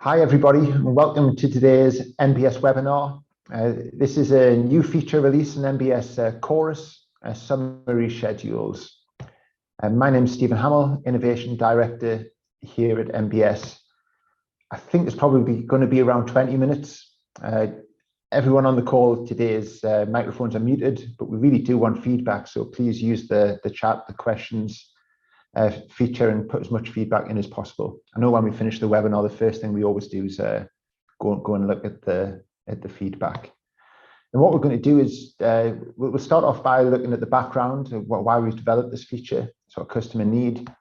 Hi everybody, and welcome to today's NBS webinar. This is a new feature release in NBS Chorus, summary schedules. My name is Stephen Hamil, Innovation Director here at NBS. I think it's probably going to be around 20 minutes. Everyone on the call today's microphones are muted, but we really do want feedback, so please use the chat, the questions feature, and put as much feedback in as possible. I know when we finish the webinar, the first thing we always do is go and look at the feedback. And what we're going to do is we'll start off by looking at the background of why we've developed this feature, so a customer need.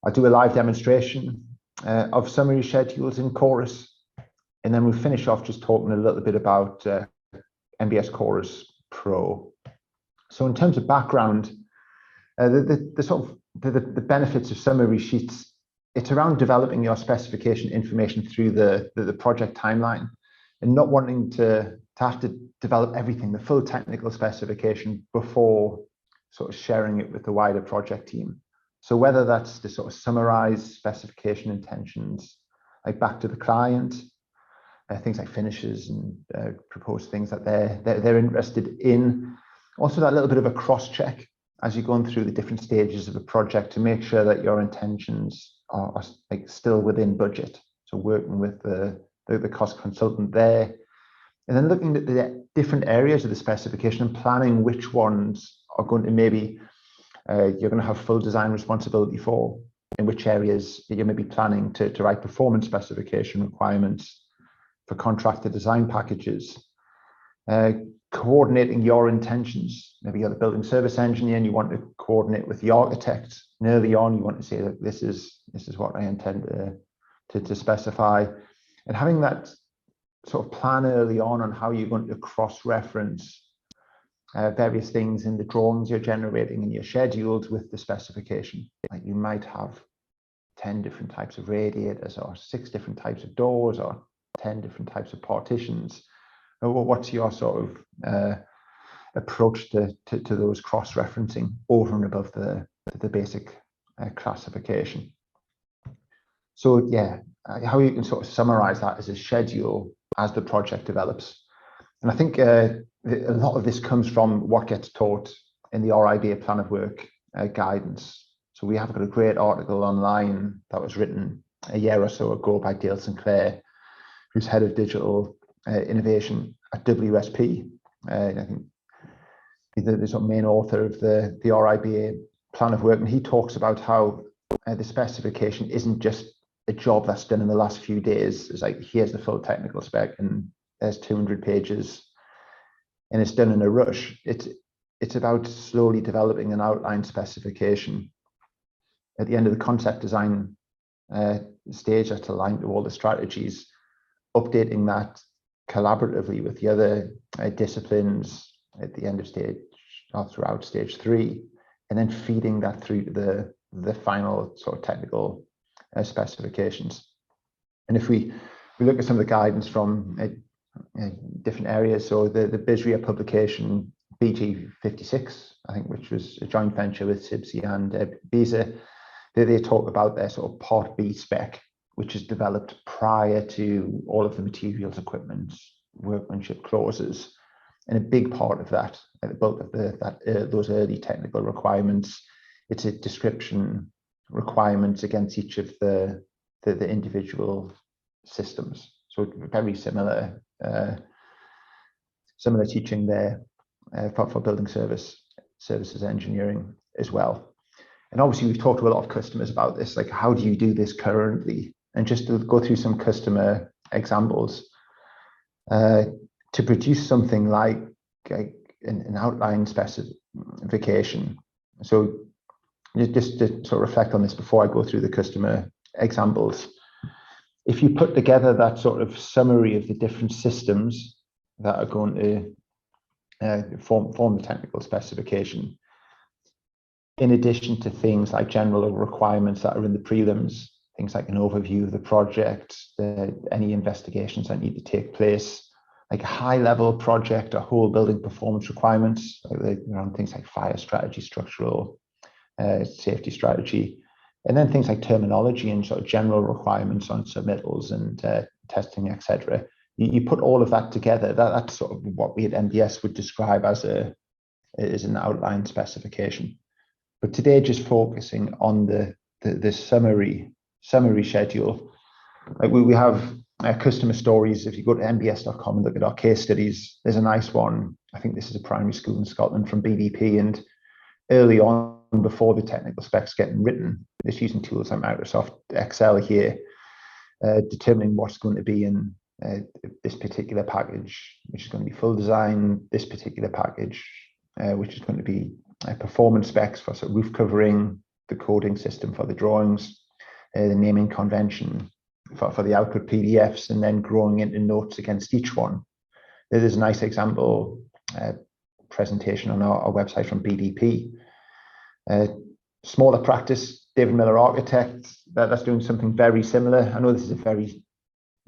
I'll do a live demonstration of summary schedules in Chorus, and then we'll finish off just talking a little bit about NBS Chorus Pro. So in terms of background, the benefits of summary sheets, it's around developing your specification information through the project timeline and not wanting to have to develop everything, the full technical specification, before sort of sharing it with the wider project team. So whether that's to sort of summarize specification intentions, like back to the client, things like finishes and proposed things that they're interested in. Also that little bit of a cross-check as you're going through the different stages of a project to make sure that your intentions are like still within budget. So working with the cost consultant there, and then looking at the different areas of the specification and planning which ones are going to maybe you're going to have full design responsibility for, in which areas you're maybe planning to write performance specification requirements for contractor design packages. Coordinating your intentions. Maybe you're the building service engineer and you want to coordinate with the architect. And early on, you want to say that this is what I intend to specify, and having that sort of plan early on how you're going to cross-reference various things in the drawings you're generating in your schedules with the specification. Like you might have 10 different types of radiators, or 6 different types of doors, or 10 different types of partitions. What's your sort of approach to those cross-referencing over and above the basic classification? So yeah, how you can sort of summarize that as a schedule as the project develops. And I think a lot of this comes from what gets taught in the RIBA plan of work guidance. So we have got a great article online that was written a year or so ago by Dale Sinclair, who's head of digital innovation at WSP. I think he's the sort of main author of the RIBA plan of work, and he talks about how the specification isn't just a job that's done in the last few days. It's like, here's the full technical spec and there's 200 pages and it's done in a rush. It's about slowly developing an outline specification at the end of the concept design stage that's aligned to all the strategies, updating that collaboratively with the other disciplines at the end of stage or throughout stage 3, and then feeding that through to the final sort of technical specifications. And if we look at some of the guidance from different areas, so the BISRIA publication BG56, I think, which was a joint venture with CIBSE and BISA, they talk about their sort of Part B spec, which is developed prior to all of the materials, equipment, workmanship clauses. And a big part of that, the bulk of those early technical requirements, it's a description requirements against each of the individual systems. So very similar teaching there for building services engineering as well. And obviously we've talked to a lot of customers about this, like how do you do this currently? And just to go through some customer examples, to produce something like an outline specification. So just to sort of reflect on this before I go through the customer examples, if you put together that sort of summary of the different systems that are going to form the technical specification, in addition to things like general requirements that are in the prelims, things like an overview of the project, any investigations that need to take place, like a high-level project or whole building performance requirements around things like fire strategy, structural safety strategy, And then things like terminology and sort of general requirements on submittals and testing, etc. You put all of that together. That's sort of what we at NBS would describe as an outline specification. But today, just focusing on the summary schedule. Like we have customer stories. If you go to nbs.com and look at our case studies, there's a nice one. I think this is a primary school in Scotland from BDP, and early on, before the technical specs getting written, it's using tools like Microsoft Excel here, determining what's going to be in this particular package, which is going to be full design, this particular package, which is going to be performance specs for sort of roof covering, the coding system for the drawings, the naming convention for the output PDFs, and then growing into notes against each one. There's a nice example presentation on our website from BDP. Smaller practice, David Miller Architect, that's doing something very similar. I know this is a very,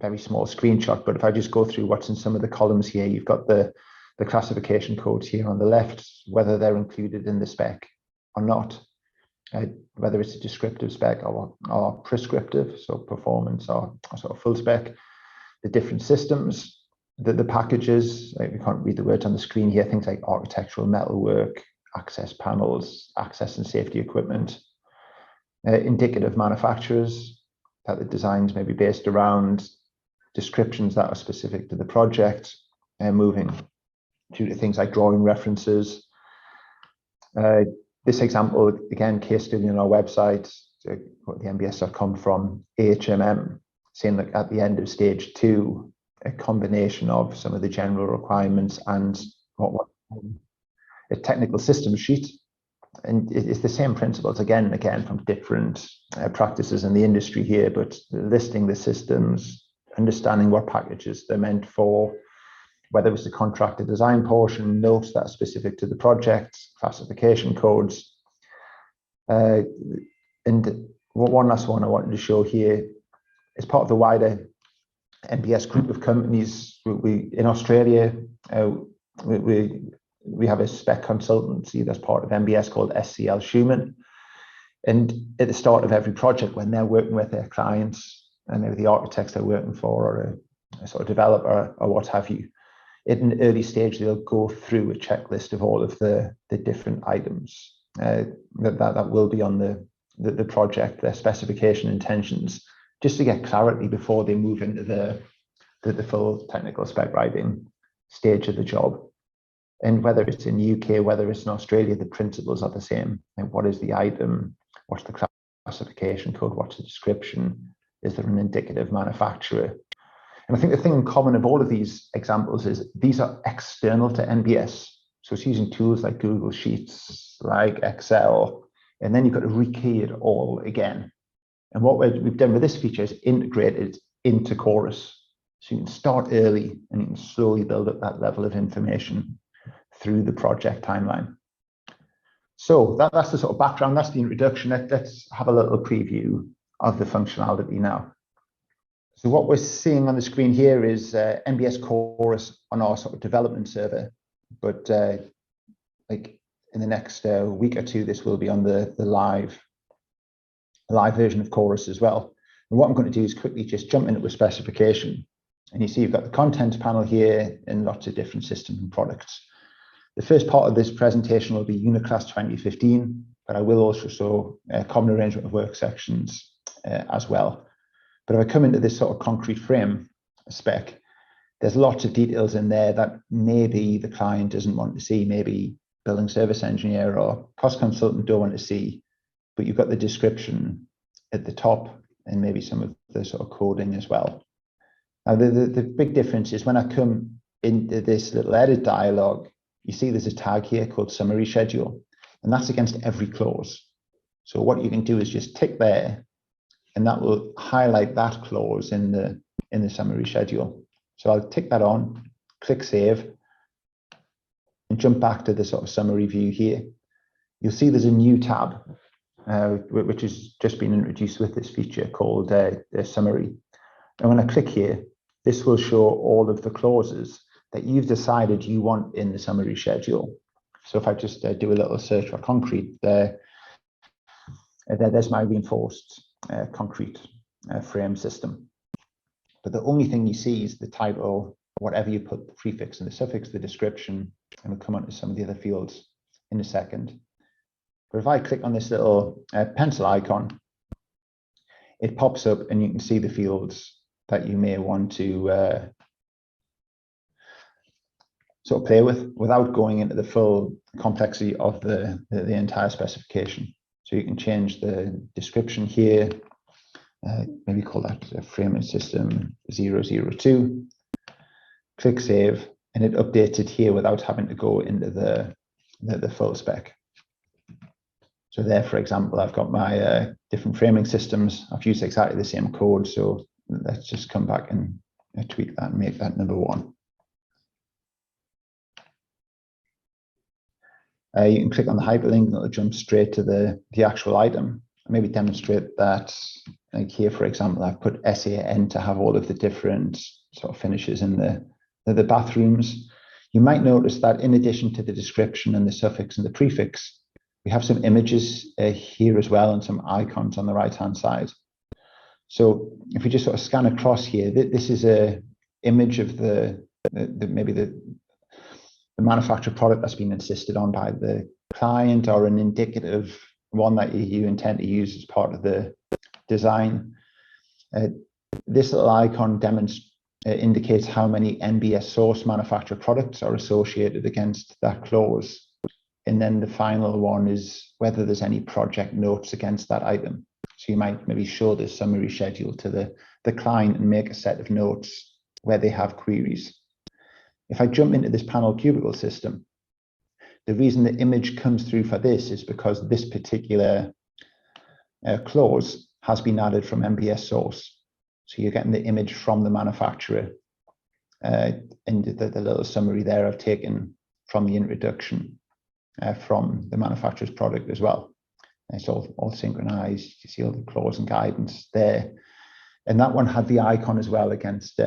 very small screenshot, but if I just go through what's in some of the columns here, you've got the classification codes here on the left, whether they're included in the spec or not, whether it's a descriptive spec or prescriptive, so performance or sort of full spec, the different systems, the packages, like we can't read the words on the screen here, things like architectural metalwork, access panels, access and safety equipment, indicative manufacturers, that the designs may be based around descriptions that are specific to the project, moving to things like drawing references. This example, again, case study on our website, the nbs.com from AHMM, saying that at the end of stage 2, a combination of some of the general requirements and what a technical system sheet. And it's the same principles again and again from different practices in the industry here, but listing the systems, understanding what packages they're meant for, whether it was the contractor design portion, notes that are specific to the project, classification codes. And one last one I wanted to show here is part of the wider NBS group of companies. We in Australia, we have a spec consultancy that's part of NBS called SCL Schumann. And at the start of every project, when they're working with their clients, and maybe the architects they're working for, or a sort of developer, or what have you, at an early stage, they'll go through a checklist of all of the different items that will be on the project, their specification intentions, just to get clarity before they move into the full technical spec writing stage of the job. And whether it's in the UK, whether it's in Australia, the principles are the same. And what is the item? What's the classification code? What's the description? Is there an indicative manufacturer? And I think the thing in common of all of these examples is these are external to NBS. So it's using tools like Google Sheets, like Excel, and then you've got to rekey it all again. And what we've done with this feature is integrate it into Chorus. So you can start early and you can slowly build up that level of information through the project timeline. So that's the sort of background, that's the introduction. Let's have a little preview of the functionality now. So what we're seeing on the screen here is NBS Chorus on our sort of development server, but like in the next week or two, this will be on the live version of Chorus as well. And what I'm going to do is quickly just jump into a specification. And you see you've got the contents panel here and lots of different systems and products. The first part of this presentation will be Uniclass 2015, but I will also show common arrangement of work sections as well. But if I come into this sort of concrete frame spec, there's lots of details in there that maybe the client doesn't want to see, maybe building service engineer or cost consultant don't want to see, but you've got the description at the top and maybe some of the sort of coding as well. Now, the big difference is when I come into this little edit dialog, you see there's a tag here called summary schedule, and that's against every clause. So what you can do is just tick there, and that will highlight that clause in the summary schedule. So I'll tick that on, click save, and jump back to the sort of summary view here. You'll see there's a new tab, which has just been introduced with this feature called summary. And when I click here, this will show all of the clauses that you've decided you want in the summary schedule. So if I just do a little search for concrete there, there's my reinforced concrete frame system. But the only thing you see is the title, whatever you put, the prefix and the suffix, the description, and we'll come on to some of the other fields in a second. But if I click on this little pencil icon, it pops up and you can see the fields that you may want to sort of play with without going into the full complexity of the entire specification. So you can change the description here, maybe call that framing system 002, click save, and it updates it here without having to go into the full spec. So there, for example, I've got my different framing systems. I've used exactly the same code. So let's just come back and tweak that and make that number 1. You can click on the hyperlink and it'll jump straight to the actual item. Maybe demonstrate that, like here, for example, I've put SAN to have all of the different sort of finishes in the bathrooms. You might notice that in addition to the description and the suffix and the prefix, we have some images here as well and some icons on the right-hand side. So if we just sort of scan across here, this is an image of maybe the manufactured product that's been insisted on by the client, or an indicative one that you intend to use as part of the design. This little icon indicates how many NBS source manufactured products are associated against that clause. And then the final one is whether there's any project notes against that item. So you might maybe show this summary schedule to the client and make a set of notes where they have queries. If I jump into this panel cubicle system, the reason the image comes through for this is because this particular clause has been added from NBS source. So you're getting the image from the manufacturer. And the little summary there I've taken from the introduction from the manufacturer's product as well. And it's all synchronized. You see all the clause and guidance there. And that one had the icon as well against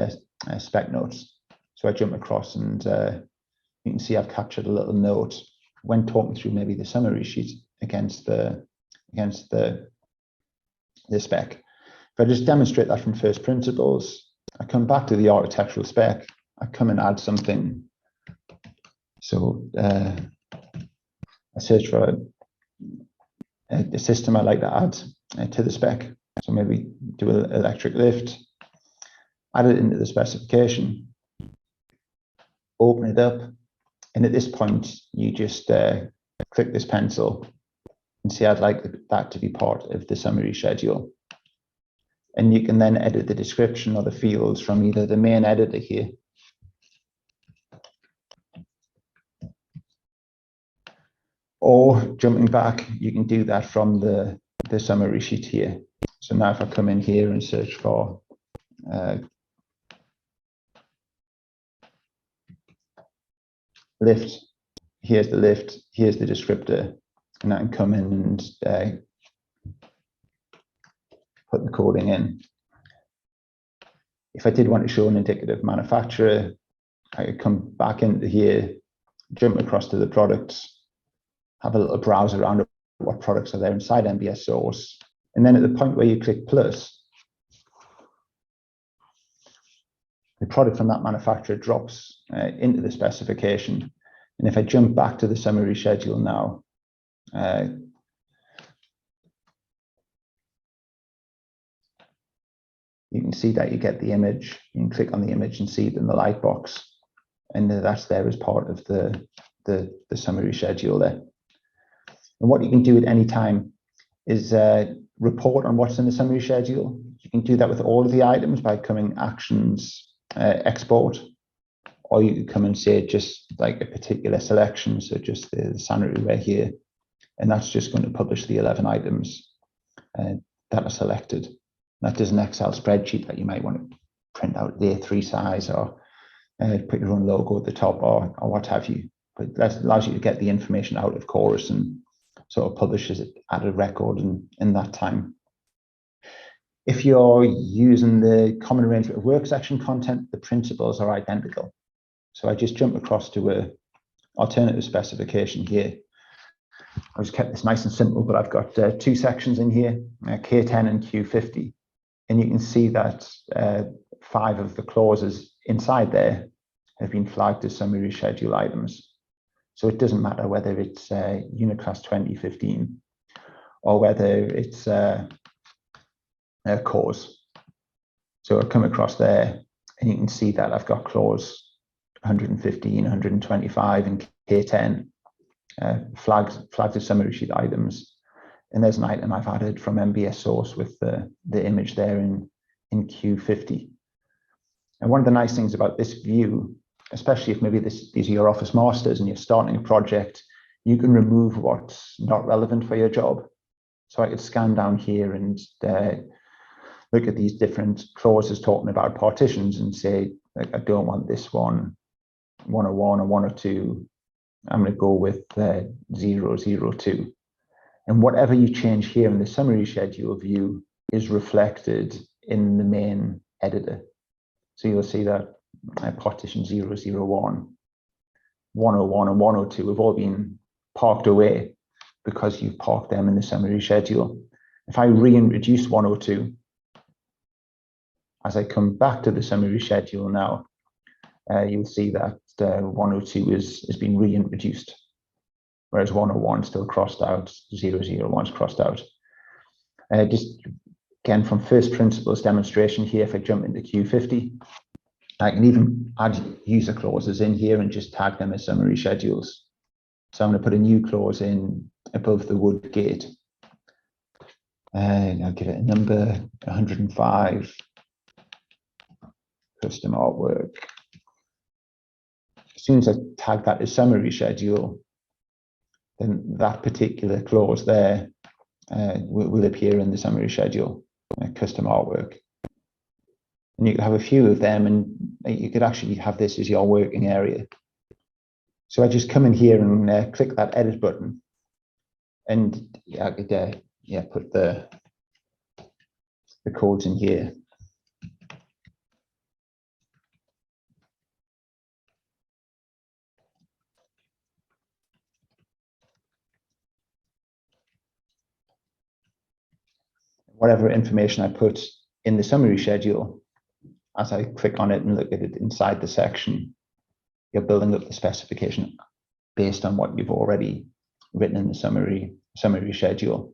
spec notes. So I jump across and you can see I've captured a little note when talking through maybe the summary sheet against the spec. If I just demonstrate that from first principles, I come back to the architectural spec, I come and add something. So I search for a system I'd like to add to the spec. So maybe do an electric lift, add it into the specification, open it up, and at this point you just click this pencil and say I'd like that to be part of the summary schedule. And you can then edit the description or the fields from either the main editor here or jumping back, you can do that from the summary sheet here. So now if I come in here and search for lift, here's the lift, here's the descriptor, and I can come in and put the coding in. If I did want to show an indicative manufacturer, I could come back into here, jump across to the products, have a little browse around what products are there inside NBS source. And then at the point where you click plus, the product from that manufacturer drops into the specification. And if I jump back to the summary schedule now, you can see that you get the image. You can click on the image and see it in the light box. And that's there as part of the summary schedule there. And what you can do at any time is report on what's in the summary schedule. You can do that with all of the items by coming actions, export, or you can come and say just like a particular selection. So just the sanitary ware here, and that's just going to publish the 11 items that are selected. That is an Excel spreadsheet that you might want to print out the A3 size or put your own logo at the top or what have you. But that allows you to get the information out of Chorus and sort of publishes it at a record in that time. If you're using the common arrangement of work section content, the principles are identical. So I just jump across to an alternative specification here. I just kept this nice and simple, but I've got two sections in here, K10 and Q50. And you can see that 5 of the clauses inside there have been flagged as summary schedule items. So it doesn't matter whether it's unit class 2015 or whether it's a cause. So I come across there and you can see that I've got clause 115, 125 and K10 flagged as summary sheet items. And there's an item I've added from NBS source with the image there in Q50. And one of the nice things about this view, especially if maybe these are your office masters and you're starting a project, you can remove what's not relevant for your job. So I could scan down here and look at these different clauses talking about partitions and say, like, I don't want this one, 101 or 102. I'm going to go with 002. And whatever you change here in the summary schedule view is reflected in the main editor. So you'll see that partition 001, 101 and 102 have all been parked away because you've parked them in the summary schedule. If I reintroduce 102, as I come back to the summary schedule now, you'll see that 102 has been reintroduced, whereas 101 is still crossed out, 001 is crossed out. Just again, from first principles demonstration here, if I jump into Q50, I can even add user clauses in here and just tag them as summary schedules. So I'm going to put a new clause in above the wood gate. And I'll give it a number, 105, custom artwork. As soon as I tag that as summary schedule, then that particular clause there will appear in the summary schedule, custom artwork. And you could have a few of them, and you could actually have this as your working area. So I just come in here and click that edit button, and I could put the codes in here. Whatever information I put in the summary schedule, as I click on it and look at it inside the section, you're building up the specification based on what you've already written in the summary schedule.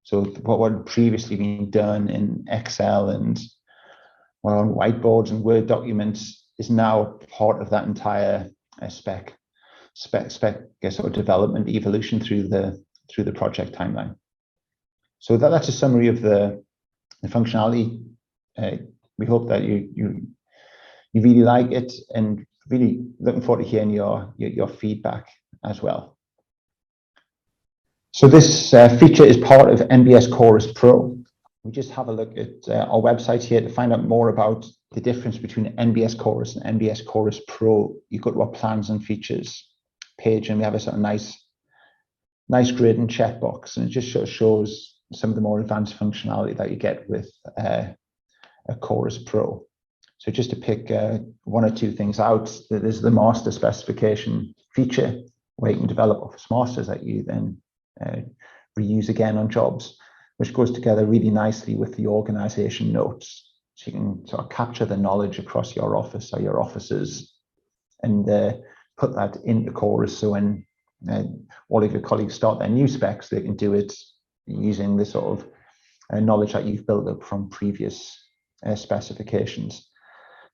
So what had previously been done in Excel and on whiteboards and Word documents is now part of that entire spec sort of development evolution through the project timeline. So that's a summary of the functionality. We hope that you really like it, and really looking forward to hearing your feedback as well. So this feature is part of NBS Chorus Pro. We just have a look at our website here to find out more about the difference between NBS Chorus and NBS Chorus Pro. You go to our plans and features page, and we have a sort of nice grid and checkbox, and it just sort of shows some of the more advanced functionality that you get with a Chorus Pro. So just to pick one or two things out, there's the master specification feature where you can develop office masters that you then reuse again on jobs, which goes together really nicely with the organization notes. So you can sort of capture the knowledge across your office or your offices and put that into Chorus, so when all of your colleagues start their new specs, they can do it using the sort of knowledge that you've built up from previous specifications.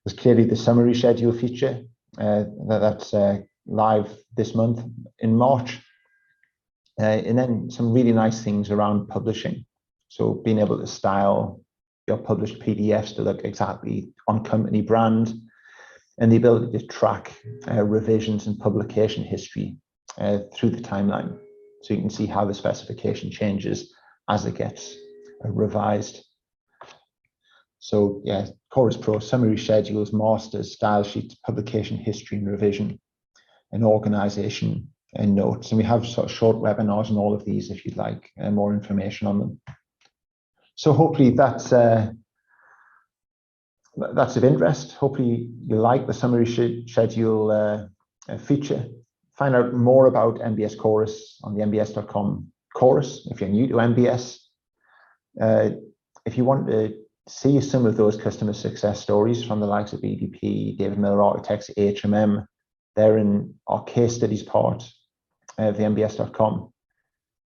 There's clearly the summary schedule feature that's live this month in March. And then some really nice things around publishing. So being able to style your published PDFs to look exactly on company brand, and the ability to track revisions and publication history through the timeline. So you can see how the specification changes as it gets revised. So yeah, Chorus Pro, summary schedules, masters, style sheets, publication history and revision, and organization and notes. And we have sort of short webinars on all of these if you'd like more information on them. So hopefully that's of interest. Hopefully you like the summary schedule feature. find out more about NBS Chorus on the nbs.com Chorus if you're new to NBS. If you want to see some of those customer success stories from the likes of BDP, David Miller Architects, HMM, they're in our case studies part of the nbs.com.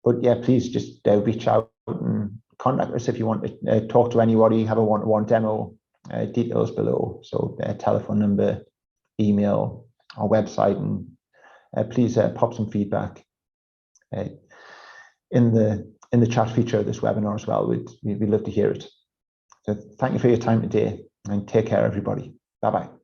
But yeah, please just reach out and contact us if you want to talk to anybody, have a one-to-one demo, details below. So telephone number, email, our website, and please pop some feedback in the chat feature of this webinar as well. We'd love to hear it. So thank you for your time today, and take care, everybody. Bye-bye.